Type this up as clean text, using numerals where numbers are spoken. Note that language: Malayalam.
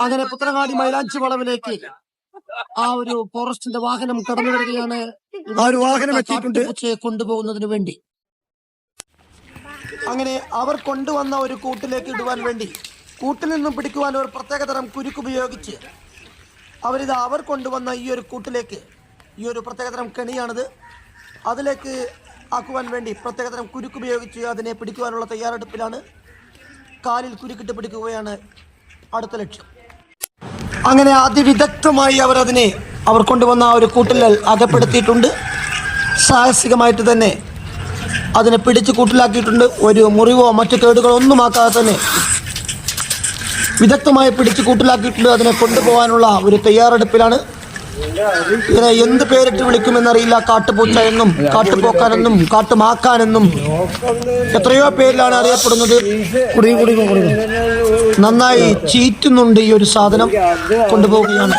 അങ്ങനെ പുത്തനങ്ങാടി മൈലാഞ്ചി വളവിലേക്ക് ആ ഒരു ഫോറസ്റ്റിന്റെ വാഹനം കടന്നു വരികയാണ്. ആ ഒരു വാഹനം എത്തിയിട്ടുണ്ട് പൂച്ചയെ കൊണ്ടുപോകുന്നതിന് വേണ്ടി. അങ്ങനെ അവർ കൊണ്ടുവന്ന ഒരു കൂട്ടിലേക്ക് ഇടുവാൻ വേണ്ടി, കൂട്ടിൽ നിന്നും പിടിക്കുവാൻ ഒരു പ്രത്യേകതരം കുരുക്കുപയോഗിച്ച് അവർ കൊണ്ടുവന്ന ഈ ഒരു കൂട്ടിലേക്ക്, ഈ ഒരു പ്രത്യേകതരം കെണിയാണിത്, അതിലേക്ക് ആക്കുവാൻ വേണ്ടി പ്രത്യേകതരം കുരുക്കുപയോഗിച്ച് അതിനെ പിടിക്കുവാനുള്ള തയ്യാറെടുപ്പിലാണ്. കാലിൽ കുരുക്കിട്ട് പിടിക്കുകയാണ് അടുത്ത ലക്ഷ്യം. അങ്ങനെ അതിവിദഗ്ധമായി അവർ കൊണ്ടുവന്ന ആ ഒരു കൂട്ടിൽ അകപ്പെടുത്തിയിട്ടുണ്ട്. സാഹസികമായിട്ട് തന്നെ അതിനെ പിടിച്ച് കൂട്ടിലാക്കിയിട്ടുണ്ട്. ഒരു മുറിവോ മറ്റു കേടുകളോ ഒന്നും ആക്കാതെ തന്നെ വിദഗ്ധമായി പിടിച്ച് കൂട്ടിലാക്കിയിട്ടുണ്ട്. അതിനെ കൊണ്ടുപോകാനുള്ള ഒരു തയ്യാറെടുപ്പിലാണ്. ഇതിനെ എന്ത് പേരിട്ട് വിളിക്കുമെന്നറിയില്ല. കാട്ടുപൂച്ച എന്നും കാട്ടുപോക്കാനെന്നും കാട്ടുമാക്കാനെന്നും എത്രയോ പേരിലാണ് അറിയപ്പെടുന്നത്. നന്നായി ചീറ്റുന്നുണ്ട് ഈ ഒരു സാധനം. കൊണ്ടുപോവുകയാണ്.